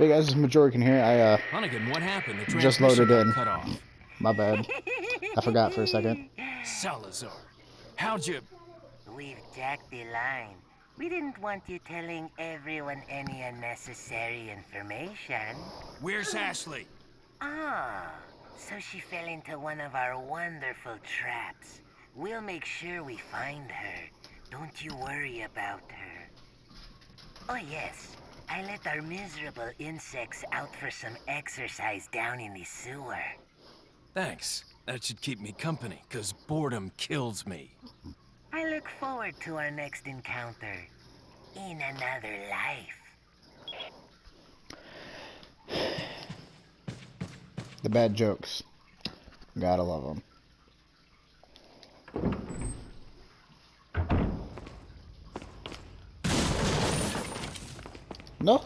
Hey guys, it's Majoraken here. Hunnigan, what happened? The Just transmission loaded got in. cut off. My bad. I forgot for a second. Salazar, how'd you... We've jacked the line. We didn't want you telling everyone any unnecessary information. Where's Ashley? Ah, so she fell into one of our wonderful traps. We'll make sure we find her. Don't you worry about her. Oh yes, I let our miserable insects out for some exercise down in the sewer. Thanks. That should keep me company, 'cause boredom kills me. I look forward to our next encounter. In another life. The bad jokes. Gotta love them. No!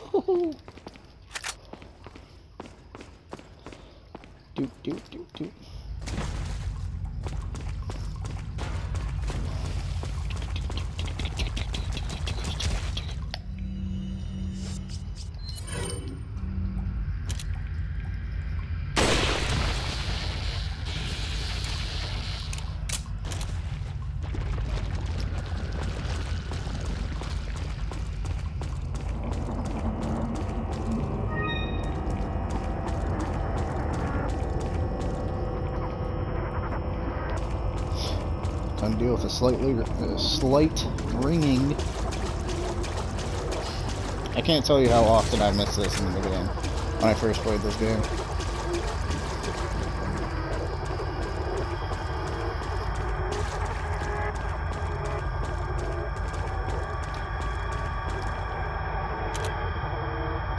Doot, doot, doot, doot. Time to deal with a slight ringing. I can't tell you how often I missed this in the game when I first played this game.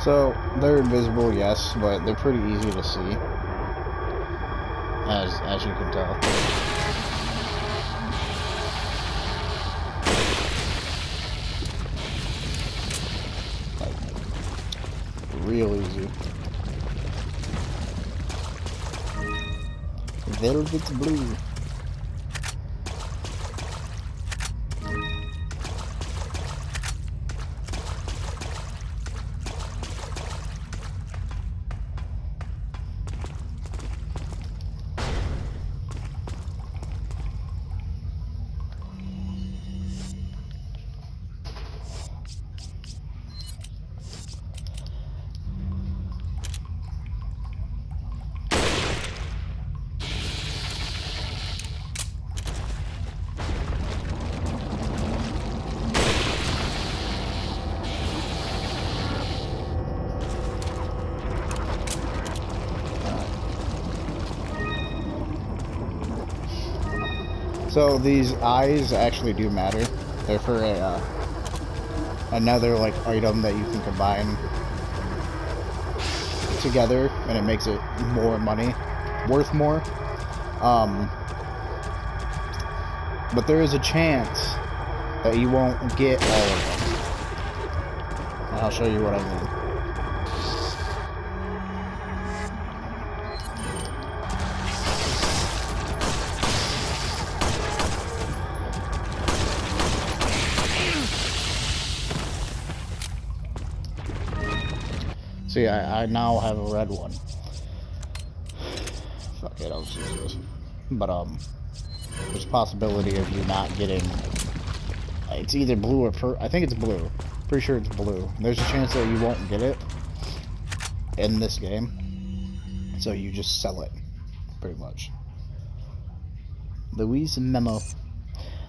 So they're invisible, yes, but they're pretty easy to see, as you can tell. Real easy. Velvet blue. So these eyes actually do matter. They're for another like item that you can combine together, and it makes it more money, worth more. But there is a chance that you won't get all of them. And I'll show you what I mean. See, I now have a red one. Fuck it, I'll just use this. But, there's a possibility of you not getting... It's either blue or I think it's blue. Pretty sure it's blue. There's a chance that you won't get it in this game. So you just sell it, pretty much. Louise Memo.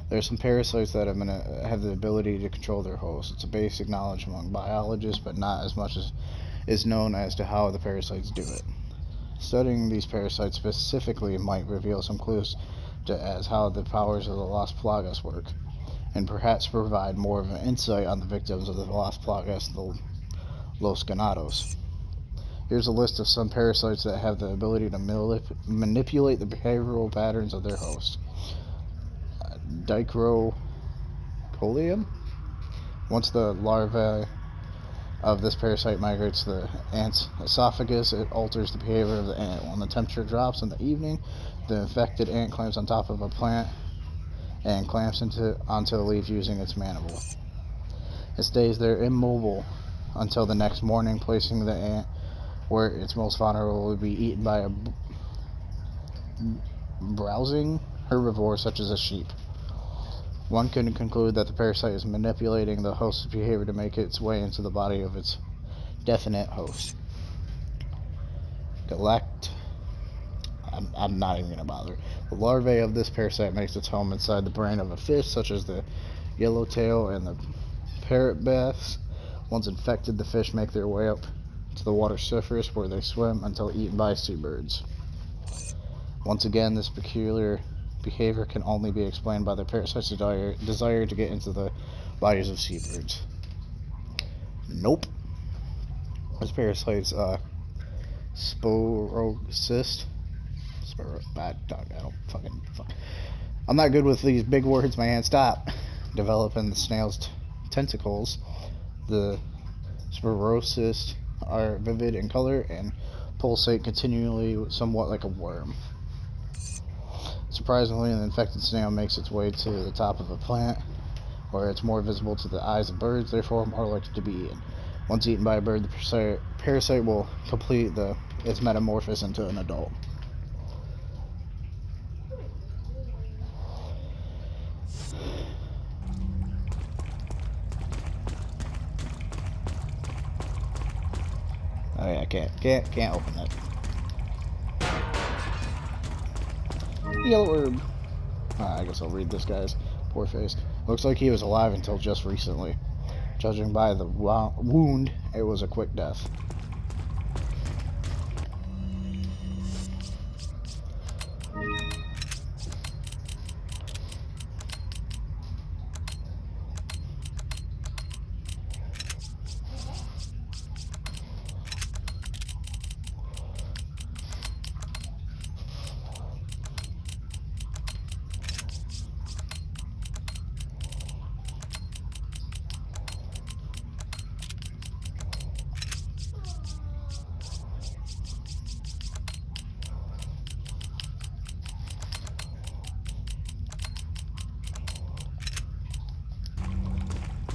There are some parasites that have the ability to control their host. It's a basic knowledge among biologists, but not as much as is known as to how the parasites do it. Studying these parasites specifically might reveal some clues as how the powers of the Las Plagas work, and perhaps provide more of an insight on the victims of the Las Plagas, the Los Ganados. Here's a list of some parasites that have the ability to manipulate the behavioral patterns of their host. Dicrocolium. Once the larvae of this parasite migrates to the ant's esophagus, it alters the behavior of the ant. When the temperature drops in the evening, the infected ant climbs on top of a plant and clamps onto the leaf using its mandible. It stays there immobile until the next morning, placing the ant where it's most vulnerable to be eaten by a browsing herbivore such as a sheep. One can conclude that the parasite is manipulating the host's behavior to make its way into the body of its definite host. I'm not even going to bother. The larvae of this parasite makes its home inside the brain of a fish, such as the yellowtail and the parrot bass. Once infected, the fish make their way up to the water surface where they swim until eaten by seabirds. Once again, this peculiar behavior can only be explained by the parasite's desire to get into the bodies of seabirds. Nope. This parasite's sporocyst. Bad dog. I don't fucking. I'm not good with these big words, man. Stop. Develop in the snail's tentacles. The sporocysts are vivid in color and pulsate continually, somewhat like a worm. Surprisingly, an infected snail makes its way to the top of a plant, where it's more visible to the eyes of birds, therefore more likely to be eaten. Once eaten by a bird, the parasite will complete its metamorphosis into an adult. Oh yeah, can't open that. Yellow herb. I guess I'll read this guy's poor face. Looks like he was alive until just recently. Judging by the wound, it was a quick death.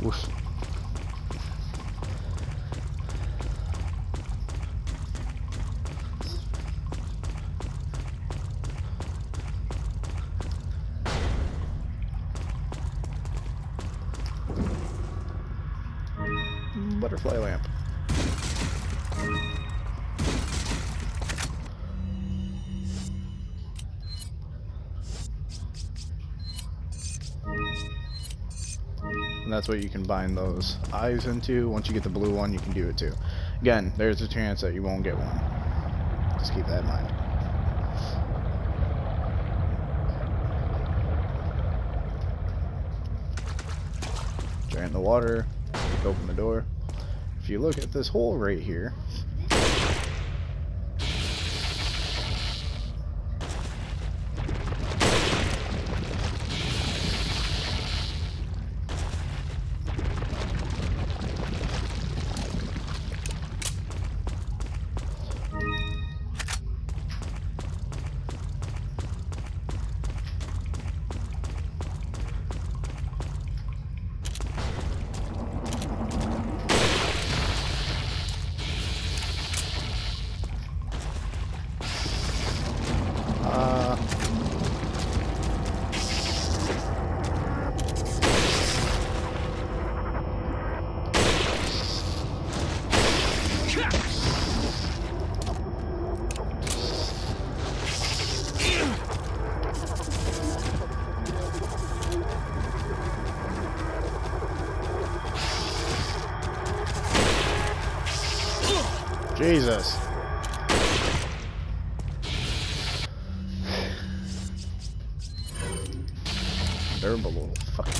Oof. Butterfly lamp. And that's what you can bind those eyes into. Once you get the blue one, you can do it too. Again, there's a chance that you won't get one. Just keep that in mind. Drain the water, open the door. If you look at this hole right here, Jesus. Durable little fucking.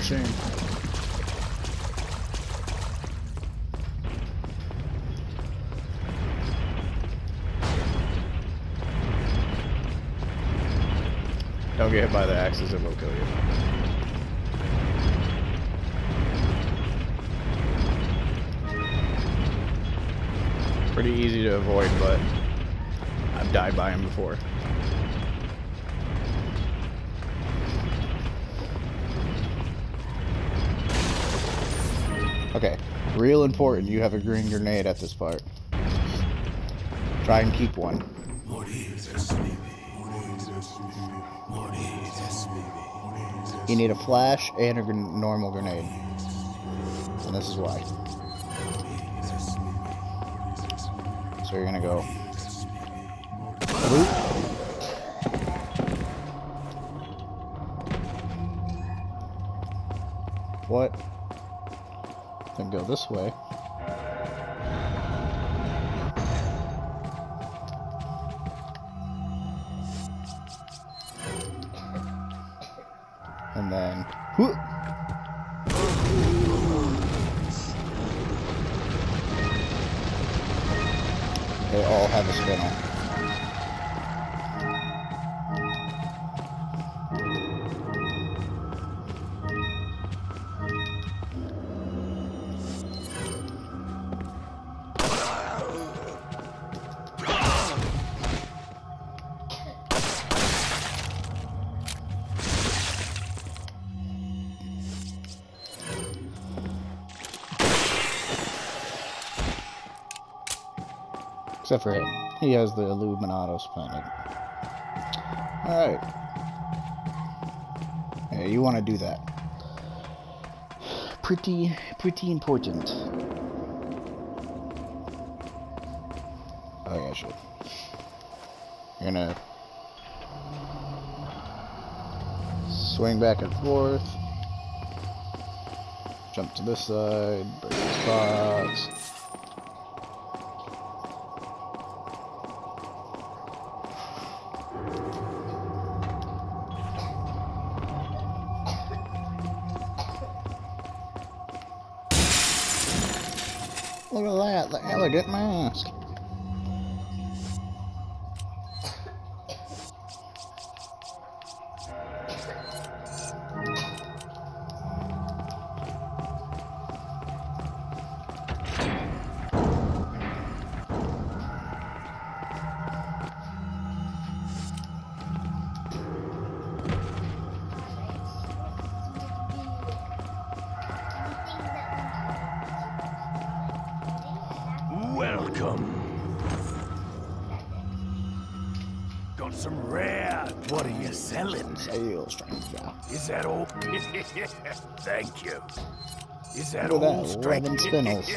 shame. Don't get hit by the axes, it will kill you. Pretty easy to avoid, but I've died by him before. Okay, real important, you have a green grenade at this part. Try and keep one. You need a flash and a normal grenade. And this is why. So you're gonna go. Boop. What? Then go this way. And then, whoop. They all have a spinner. Except for him. He has the Illuminados planet. Alright. Yeah, you want to do that. Pretty important. Oh yeah, sure. You're gonna swing back and forth. Jump to this side, break the spots. Look at that, the elegant mask. Welcome. Got some rare. What are you selling? Sales, stranger. Is that all? Thank you. Is that Look at all? that, 11 spinels.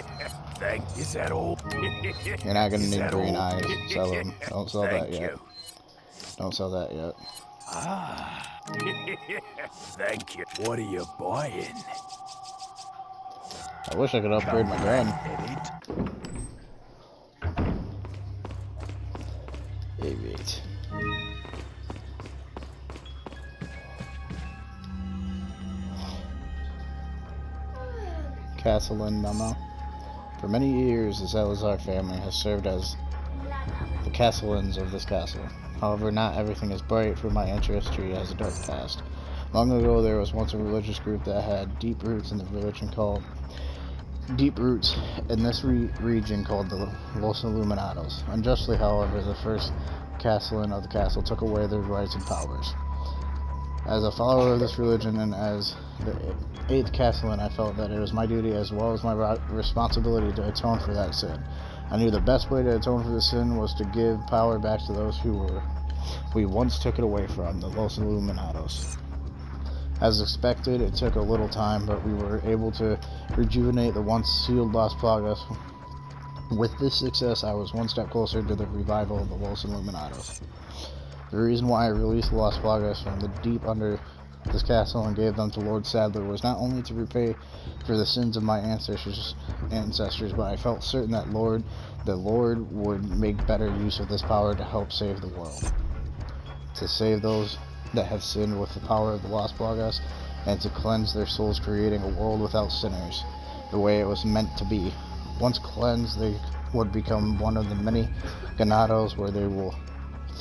Is that all? You're not gonna Is need that green all? eyes. Sell them. Don't sell that Thank yet. you. Don't sell that yet. Ah. Thank you. What are you buying? I wish I could upgrade my gun. Alright. Castellan memo. For many years, the Salazar family has served as the Castellans of this castle. However, not everything is bright, for my ancestry has a dark past. Long ago, there was once a religious group that had deep roots in this region called the Los Illuminados. Unjustly, however, the first Castellan of the castle took away their rights and powers. As a follower of this religion and as the 8th Castellan, I felt that it was my duty as well as my responsibility to atone for that sin. I knew the best way to atone for the sin was to give power back to those we once took it away from, the Los Illuminados. As expected, it took a little time, but we were able to rejuvenate the once sealed Las Plagas. With this success, I was one step closer to the revival of the Los Illuminados. The reason why I released the Las Plagas from the deep under this castle and gave them to Lord Sadler was not only to repay for the sins of my ancestors, but I felt certain that the Lord would make better use of this power to help save the world. To save those that have sinned with the power of the Las Plagas, and to cleanse their souls, creating a world without sinners, the way it was meant to be. Once cleansed, they would become one of the many ganados where they will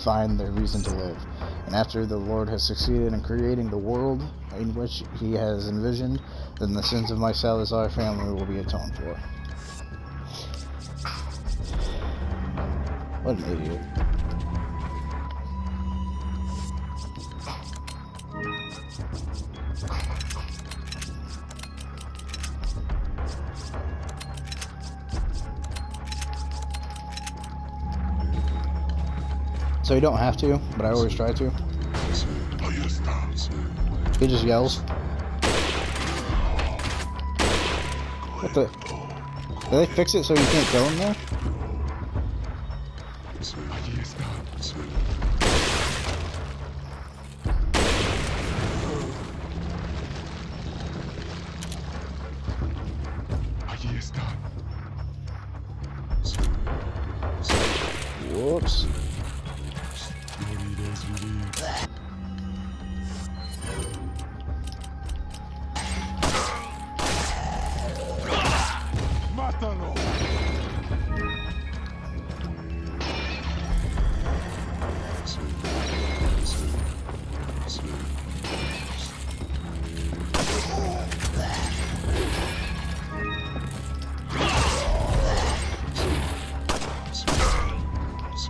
find their reason to live. And after the Lord has succeeded in creating the world in which he has envisioned, then the sins of my Salazar family will be atoned for. What an idiot. So you don't have to, but I always try to. He just yells. What the? Did they fix it so you can't kill him now? Whoops.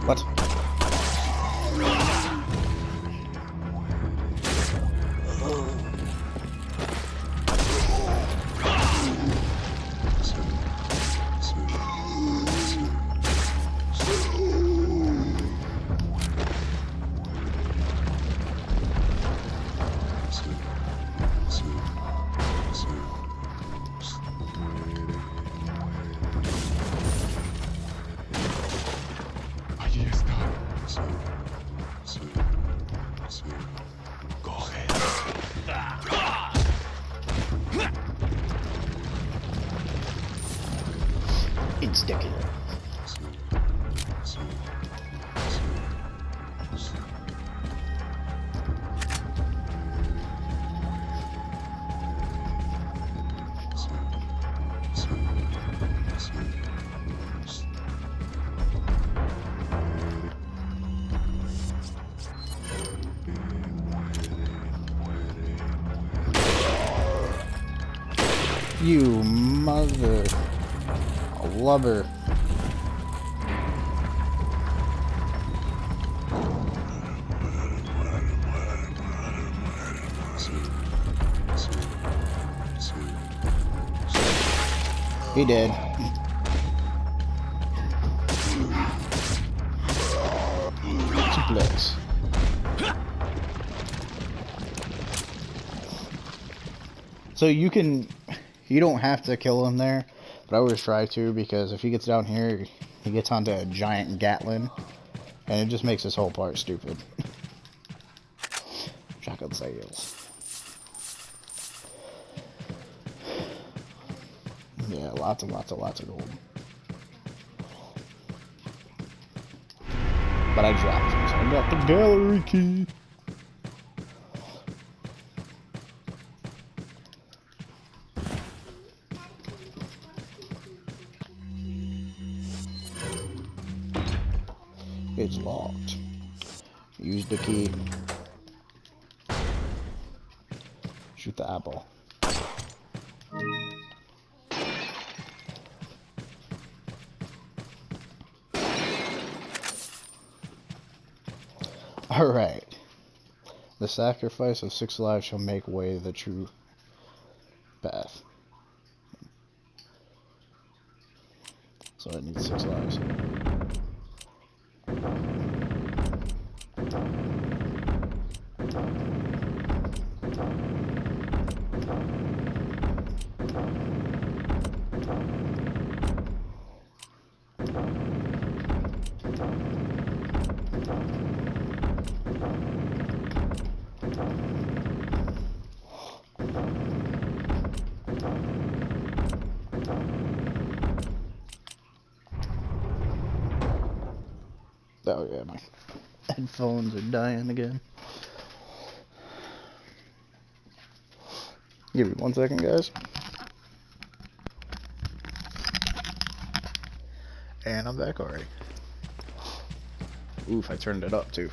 What? Ridiculous. You mother lubber. He did. Suplex. So you don't have to kill him there, but I always try to, because if he gets down here, he gets onto a giant Gatlin, and it just makes this whole part stupid. Shotgun sales. Yeah, lots of gold. But I dropped it, so I got the gallery key. It's locked. Use the key. Shoot the apple. Alright. The sacrifice of 6 lives shall make way the true path. So I need 6 lives. Oh yeah, my headphones are dying again. Give me 1 second, guys. And I'm back already. Oof, I turned it up too.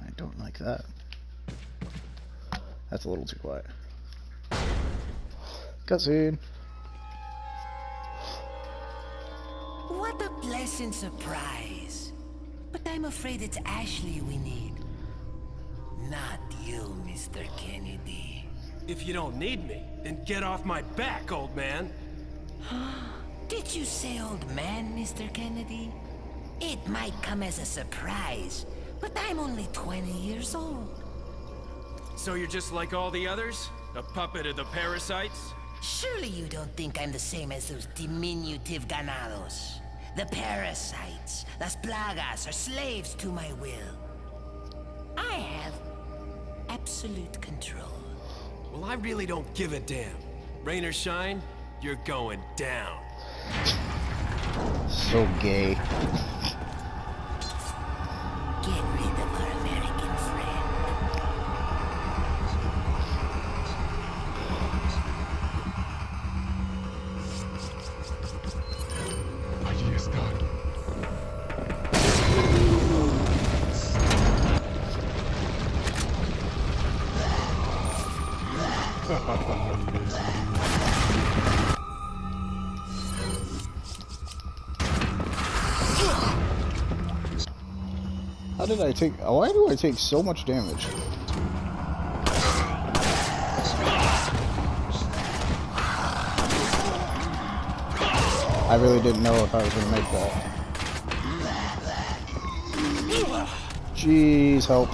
I don't like that. That's a little too quiet. Cutscene. What a pleasant surprise. But I'm afraid it's Ashley we need. Not you, Mr. Kennedy. If you don't need me, then get off my back, old man. Did you say old man, Mr. Kennedy? It might come as a surprise, but I'm only 20 years old. So you're just like all the others? A puppet of the parasites? Surely you don't think I'm the same as those diminutive ganados. The parasites, las plagas, are slaves to my will. I have absolute control. Well, I really don't give a damn. Rain or shine, you're going down. So gay. Get rid of our American friend. Allí están. How did I take... Why do I take so much damage? I really didn't know if I was gonna make that. Jeez, help.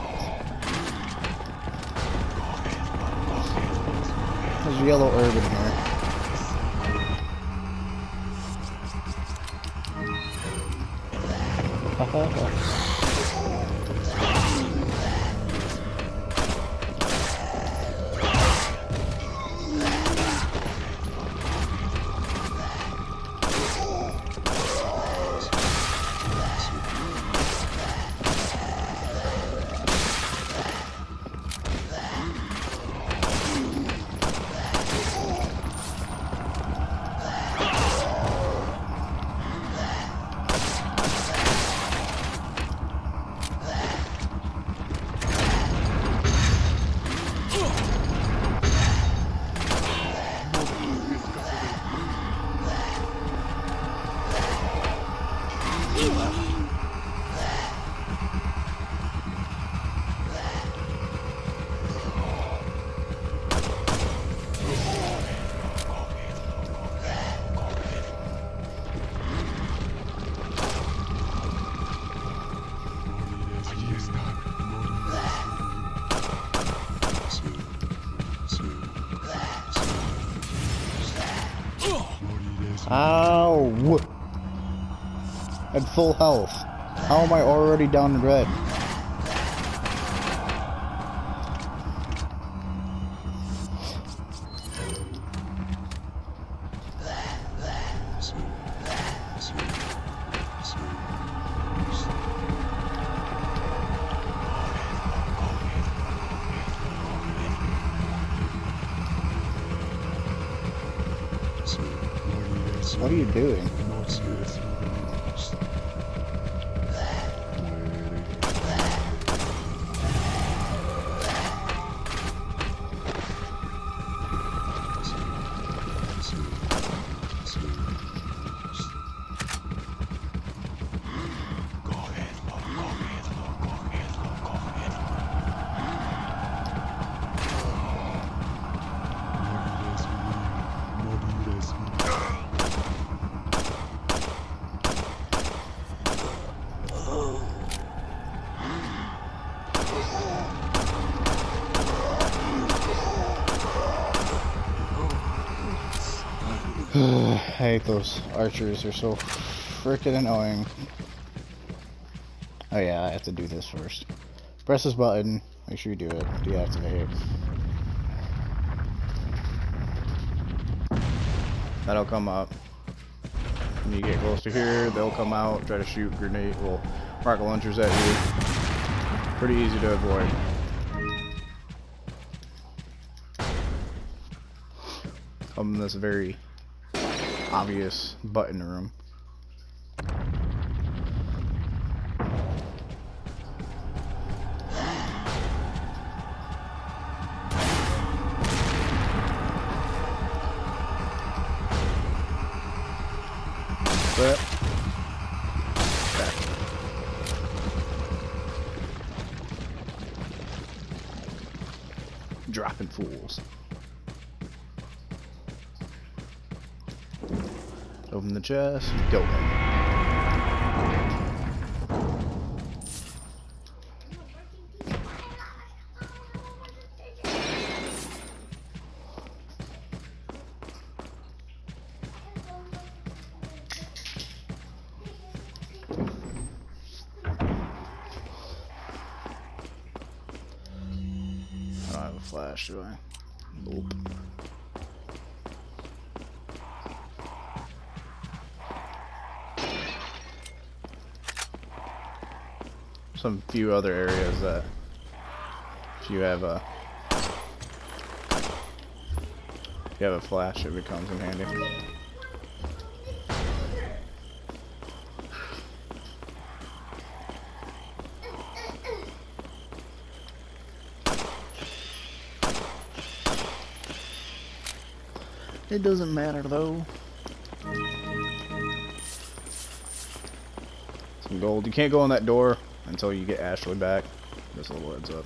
There's a yellow herb in here. Ow! At full health. How am I already down in red? What are you doing? I hate those archers, they're so freaking annoying. Oh yeah, I have to do this first. Press this button, make sure you do it, deactivate. That'll come up. When you get close to here, they'll come out, try to shoot grenade, well, rocket launchers at you. Pretty easy to avoid. in this very obvious button room. But dropping fools. Open the chest, go in. I don't have a flash, do I? Nope. Some few other areas that if you have a flash, it becomes in handy. It doesn't matter though. Some gold. You can't go in that door until you get Ashley back. Just a little heads up.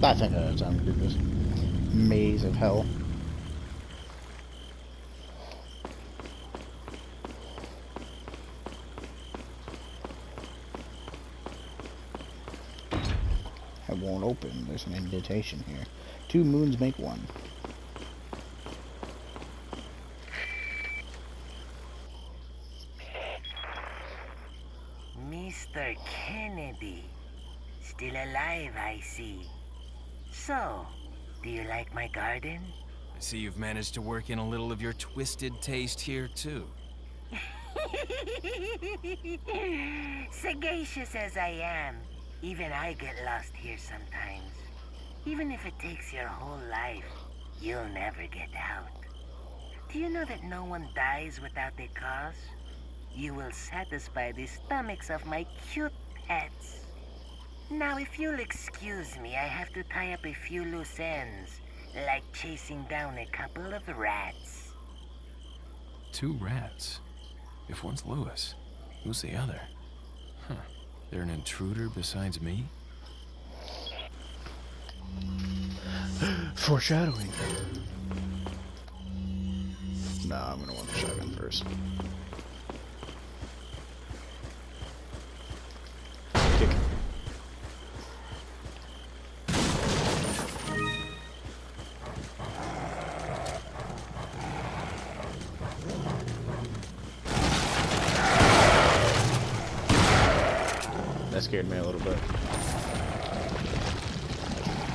I think I have time to do this maze of hell. It won't open. There's an indentation here. 2 moons make 1. Mr. Kennedy. Still alive, I see. So, do you like my garden? I see you've managed to work in a little of your twisted taste here, too. Sagacious as I am, even I get lost here sometimes. Even if it takes your whole life, you'll never get out. Do you know that no one dies without a cause? You will satisfy the stomachs of my cute pets. Now, if you'll excuse me, I have to tie up a few loose ends, like chasing down a couple of rats. 2 rats? If one's Lewis, who's the other? Huh. They're an intruder besides me? Foreshadowing. Nah, I'm gonna want the shotgun first. Kick. That scared me a little bit.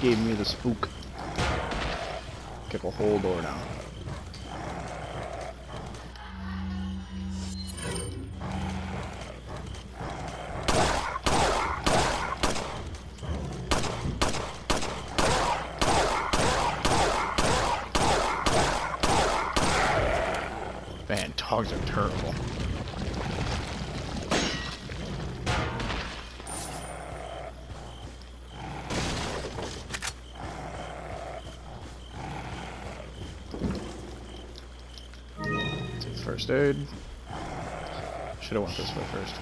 Gave me the spook. Kick a whole door down. Man, dogs are terrible. First aid. Should have went this way first.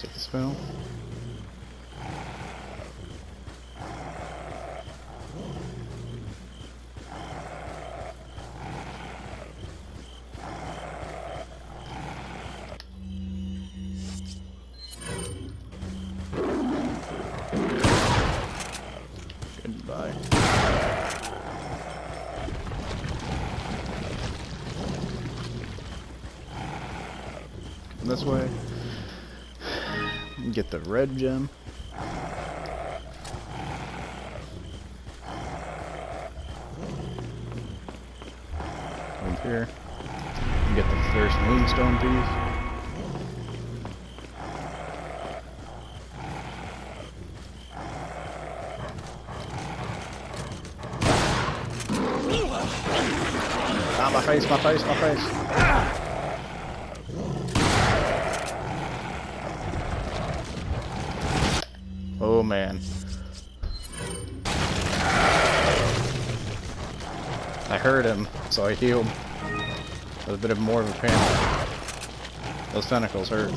Take the spell. this way. Get the red gem. Over here. Get the first moonstone piece. Ah, my face, my face, my face. Oh man. I heard him, so I healed. It was a bit of more of a pain. Those tentacles hurt.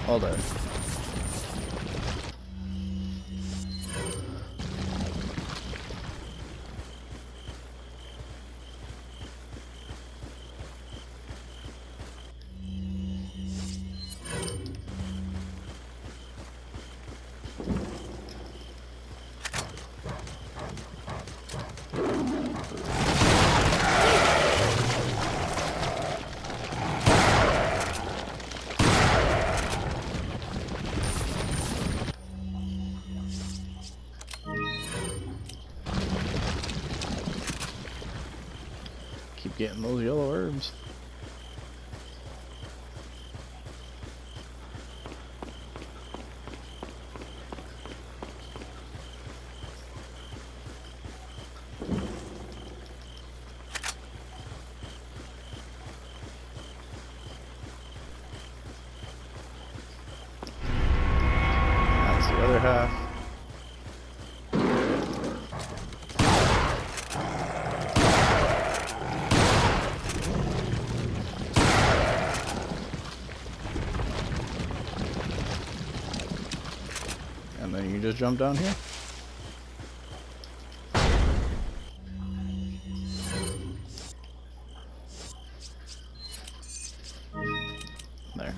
All day. Keep getting those yellow herbs. That's the other half. And then you just jump down here. There.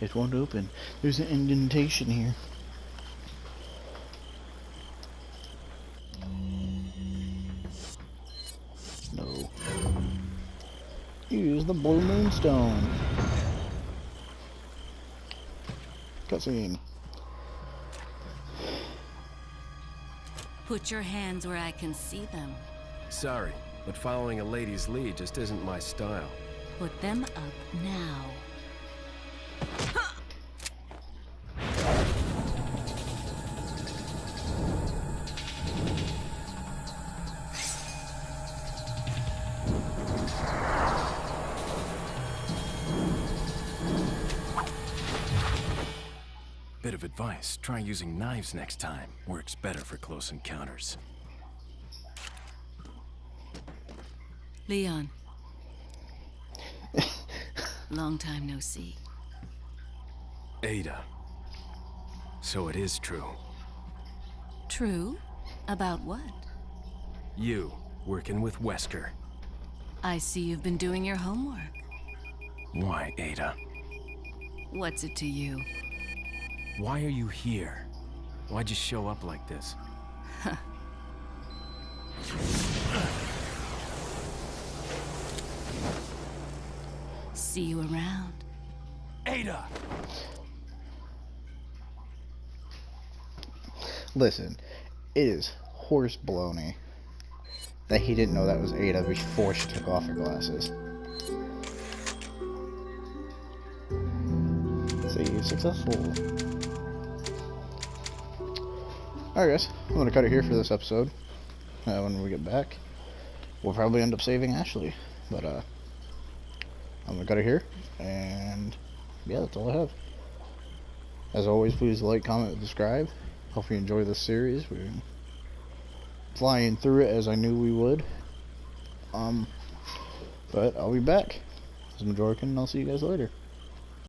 It won't open. There's an indentation here. No. Use the blue moonstone. Cutscene. Put your hands where I can see them. Sorry, but following a lady's lead just isn't my style. Put them up now. Bit of advice, try using knives next time. Works better for close encounters. Leon. Long time no see. Ada. So it is true. True? About what? You, working with Wesker. I see you've been doing your homework. Why, Ada? What's it to you? Why are you here? Why'd you show up like this? See you around. Ada! Listen, it is horse baloney that he didn't know that was Ada before she took off her glasses. Save successful. Alright guys, I'm gonna cut it here for this episode. When we get back, we'll probably end up saving Ashley. But I'm gonna cut it here, and yeah, that's all I have. As always, please like, comment, and subscribe. Hope you enjoy this series. We're flying through it as I knew we would. But I'll be back. This is Majoraken, and I'll see you guys later.